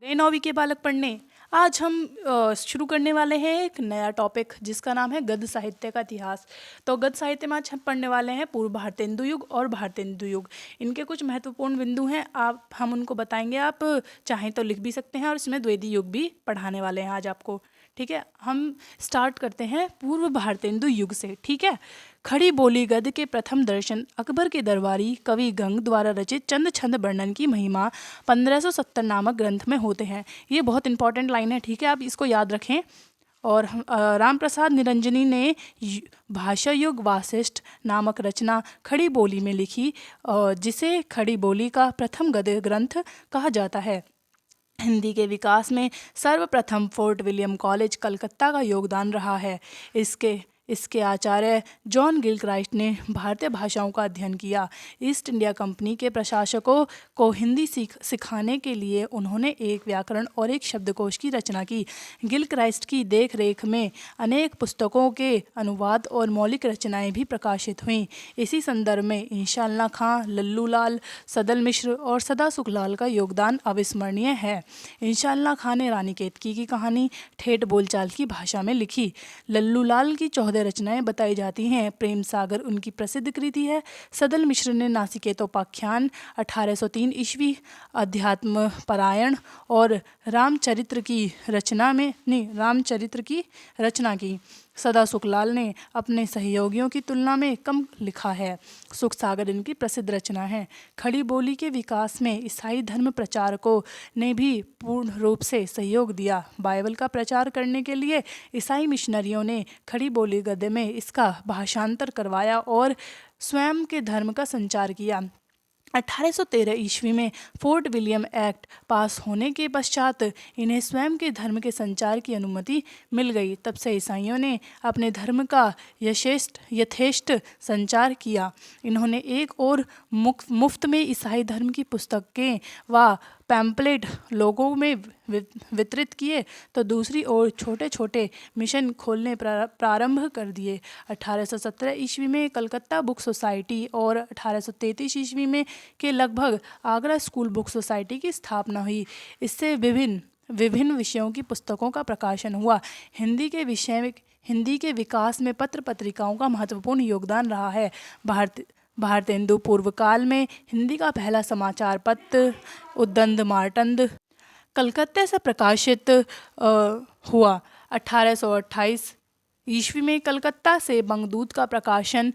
नौवीं के बालक पढ़ने। आज हम शुरू करने वाले हैं एक नया टॉपिक जिसका नाम है गद्य साहित्य का इतिहास। तो गद्य साहित्य में आज हम पढ़ने वाले हैं पूर्व भारतेंदु युग और भारतेंदु युग। इनके कुछ महत्वपूर्ण बिंदु हैं, हम उनको बताएंगे। आप चाहें तो लिख भी सकते हैं और इसमें द्विवेदी युग भी पढ़ाने वाले हैं आज आपको। ठीक है, हम स्टार्ट करते हैं पूर्व भारतेंदु युग से। ठीक है, खड़ी बोली गद्य के प्रथम दर्शन अकबर के दरबारी कवि गंग द्वारा रचित चंद छंद वर्णन की महिमा 1570 नामक ग्रंथ में होते हैं। ये बहुत इंपॉर्टेंट लाइन है, ठीक है, आप इसको याद रखें। और राम प्रसाद निरंजनी ने भाषा युग वासिष्ठ नामक रचना खड़ी बोली में लिखी, जिसे खड़ी बोली का प्रथम गद्य ग्रंथ कहा जाता है। हिंदी के विकास में सर्वप्रथम फोर्ट विलियम कॉलेज कलकत्ता का योगदान रहा है। इसके आचार्य जॉन गिलक्राइस्ट ने भारतीय भाषाओं का अध्ययन किया। ईस्ट इंडिया कंपनी के प्रशासकों को हिंदी सिखाने के लिए उन्होंने एक व्याकरण और एक शब्दकोश की रचना की। गिलक्राइस्ट की देख रेख में अनेक पुस्तकों के अनुवाद और मौलिक रचनाएं भी प्रकाशित हुईं। इसी संदर्भ में इंशाअल्लाह खां, लल्लू लाल, सदल मिश्र और सदा सुखलाल का योगदान अविस्मरणीय है। इंशाअल्लाह खां ने रानी केतकी की कहानी ठेठ बोलचाल की भाषा में लिखी। लल्लू लाल की 14 रचनाएं बताई जाती हैं। प्रेम सागर उनकी प्रसिद्ध कृति है। सदल मिश्र ने नासिकेतोपाख्यान 1803 ईस्वी, अध्यात्म परायण और रामचरित्र की रचना की। सदा सुखलाल ने अपने सहयोगियों की तुलना में कम लिखा है। सुख सागर इनकी प्रसिद्ध रचना है। खड़ी बोली के विकास में ईसाई धर्म प्रचारकों ने भी पूर्ण रूप से सहयोग दिया। बाइबल का प्रचार करने के लिए ईसाई मिशनरियों ने खड़ी बोली गद्य में इसका भाषांतर करवाया और स्वयं के धर्म का संचार किया। 1813 ईस्वी में फोर्ट विलियम एक्ट पास होने के पश्चात इन्हें स्वयं के धर्म के संचार की अनुमति मिल गई। तब से ईसाइयों ने अपने धर्म का यथेष्ट संचार किया। इन्होंने एक और मुफ्त में ईसाई धर्म की पुस्तकें व पैम्पलेट लोगों में वितरित किए, तो दूसरी ओर छोटे छोटे मिशन खोलने प्रारंभ कर दिए। 1817 ईस्वी में कलकत्ता बुक सोसाइटी और 1833 ईस्वी में के लगभग आगरा स्कूल बुक सोसाइटी की स्थापना हुई। इससे विभिन्न विषयों की पुस्तकों का प्रकाशन हुआ। हिंदी के विकास में पत्र पत्रिकाओं का महत्वपूर्ण योगदान रहा है। भारतेंदु पूर्व काल में हिंदी का पहला समाचार पत्र उद्दंड मार्तंड कलकत्ता से प्रकाशित हुआ। 1828 ईस्वी में कलकत्ता से बंगदूत का प्रकाशन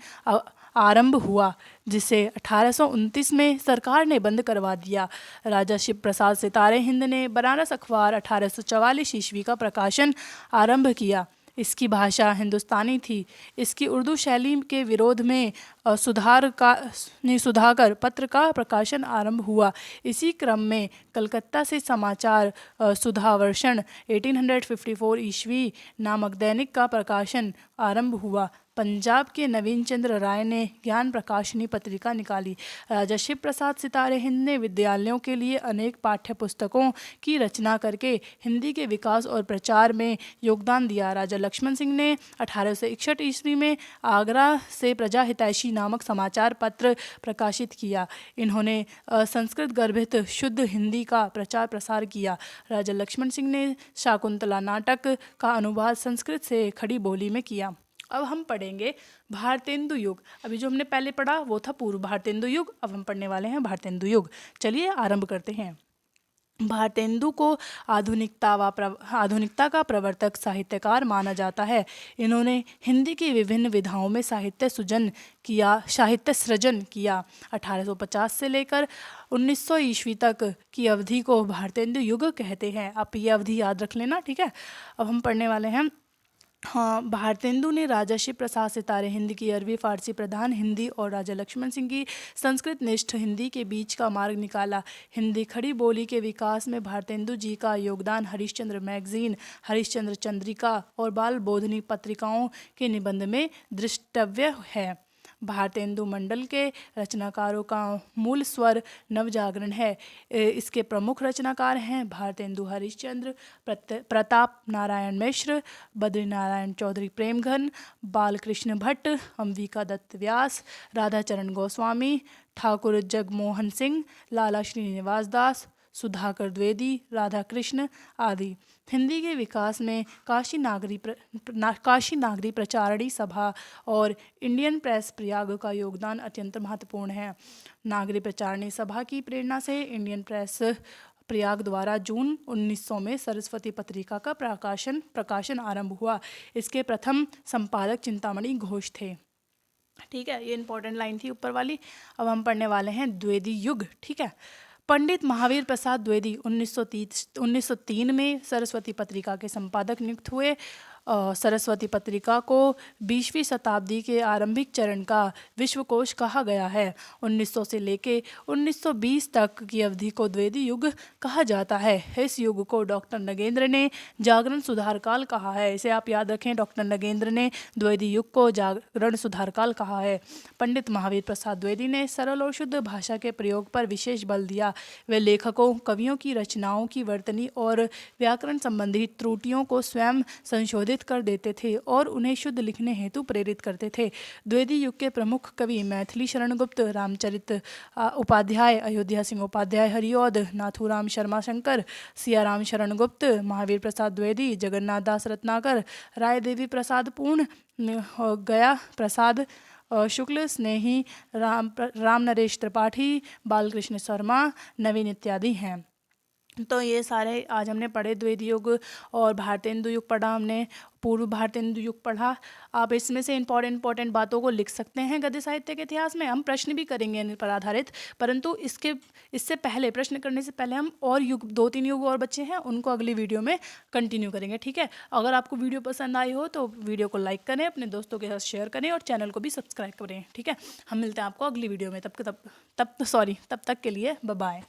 आरंभ हुआ, जिसे 1829 में सरकार ने बंद करवा दिया। राजा शिव प्रसाद सितारे हिंद ने बनारस अखबार 1844 ईस्वी का प्रकाशन आरंभ किया। इसकी भाषा हिंदुस्तानी थी। इसकी उर्दू शैली के विरोध में सुधाकर पत्र का प्रकाशन आरंभ हुआ। इसी क्रम में कलकत्ता से समाचार सुधावर्षण 1854 ईस्वी नामक दैनिक का प्रकाशन आरंभ हुआ। पंजाब के नवीन चंद्र राय ने ज्ञान प्रकाशनी पत्रिका निकाली। राजा शिव प्रसाद सितारे हिंद ने विद्यालयों के लिए अनेक पाठ्य पुस्तकों की रचना करके हिंदी के विकास और प्रचार में योगदान दिया। राजा लक्ष्मण सिंह ने 1861 ईस्वी में आगरा से प्रजा हितैषी नामक समाचार पत्र प्रकाशित किया। इन्होंने संस्कृत गर्भित शुद्ध हिंदी का प्रचार प्रसार किया। राजा लक्ष्मण सिंह ने शाकुंतला नाटक का अनुवाद संस्कृत से खड़ी बोली में किया। अब हम पढ़ेंगे भारतेंदु युग। अभी जो हमने पहले पढ़ा वो था पूर्व भारतेंदु युग, अब हम पढ़ने वाले हैं भारतेंदु युग। चलिए आरंभ करते हैं। भारतेंदु को आधुनिकता का प्रवर्तक साहित्यकार माना जाता है। इन्होंने हिंदी की विभिन्न विधाओं में साहित्य सृजन किया। 1850 से लेकर 1900 ईस्वी तक की अवधि को भारतेंदु युग कहते हैं। आप ये अवधि याद रख लेना, ठीक है। अब हम पढ़ने वाले हैं। भारतेंदु ने राजा शिव प्रसाद सितारे हिंद की अरबी फारसी प्रधान हिंदी और राजा लक्ष्मण सिंह की संस्कृत निष्ठ हिंदी के बीच का मार्ग निकाला। हिंदी खड़ी बोली के विकास में भारतेंदु जी का योगदान हरिश्चंद्र मैगजीन, हरिश्चंद्र चंद्रिका और बाल बोधनी पत्रिकाओं के निबंध में दृष्टव्य है। भारतेंदु मंडल के रचनाकारों का मूल स्वर नवजागरण है। इसके प्रमुख रचनाकार हैं भारतेंदु हरिश्चंद्र, प्रताप नारायण मिश्र, बद्रीनारायण चौधरी प्रेमघन, बालकृष्ण भट्ट, अंबिका दत्त व्यास, राधाचरण गोस्वामी, ठाकुर जगमोहन सिंह, लाला श्रीनिवास दास, सुधाकर द्विवेदी, राधा कृष्ण आदि। हिंदी के विकास में काशी नागरी प्रचारणी सभा और इंडियन प्रेस प्रयाग का योगदान अत्यंत महत्वपूर्ण है। नागरी प्रचारणी सभा की प्रेरणा से इंडियन प्रेस प्रयाग द्वारा जून 1900 में सरस्वती पत्रिका का प्रकाशन आरंभ हुआ। इसके प्रथम संपादक चिंतामणि घोष थे। ठीक है, ये इंपॉर्टेंट लाइन थी ऊपर वाली। अब हम पढ़ने वाले हैं द्विवेदी युग। ठीक है, पंडित महावीर प्रसाद द्विवेदी 1903 में सरस्वती पत्रिका के संपादक नियुक्त हुए। सरस्वती पत्रिका को 20वीं शताब्दी के आरंभिक चरण का विश्वकोश कहा गया है। 1900 से लेके 1920 तक की अवधि को द्विवेदी युग कहा जाता है। इस युग को डॉक्टर नगेंद्र ने जागरण सुधार काल कहा है। इसे आप याद रखें, डॉक्टर नगेंद्र ने द्विवेदी युग को जागरण सुधार काल कहा है। पंडित महावीर प्रसाद द्विवेदी ने सरल और शुद्ध भाषा के प्रयोग पर विशेष बल दिया। वे लेखकों कवियों की रचनाओं की वर्तनी और व्याकरण संबंधी त्रुटियों को स्वयं संशोधित कर देते थे और उन्हें शुद्ध लिखने हेतु प्रेरित करते थे। द्विवेदी युग के प्रमुख कवि मैथिली शरण गुप्त, रामचरित उपाध्याय, अयोध्या सिंह उपाध्याय हरिऔध, नाथूराम शर्मा शंकर, सियाराम शरण गुप्त, महावीर प्रसाद द्विवेदी, जगन्नाथ दास रत्नाकर, राय देवी प्रसाद पूर्ण, गया प्रसाद शुक्ल, स्नेही राम नरेश त्रिपाठी, बालकृष्ण शर्मा, नवीन इत्यादि हैं। तो ये सारे आज हमने पढ़े। द्विवेदी युग और भारतेंदु युग पढ़ा हमने, पूर्व भारतेंदु युग पढ़ा। आप इसमें से इंपॉर्टेंट बातों को लिख सकते हैं गद्य साहित्य के इतिहास में। हम प्रश्न भी करेंगे इन पर आधारित, परंतु इससे पहले प्रश्न करने से पहले हम और युग 2-3 युग और बच्चे हैं, उनको अगली वीडियो में कंटिन्यू करेंगे। ठीक है, अगर आपको वीडियो पसंद आई हो तो वीडियो को लाइक करें, अपने दोस्तों के साथ शेयर करें और चैनल को भी सब्सक्राइब करें। ठीक है, हम मिलते हैं आपको अगली वीडियो में। तब तक के लिए बाय बाय।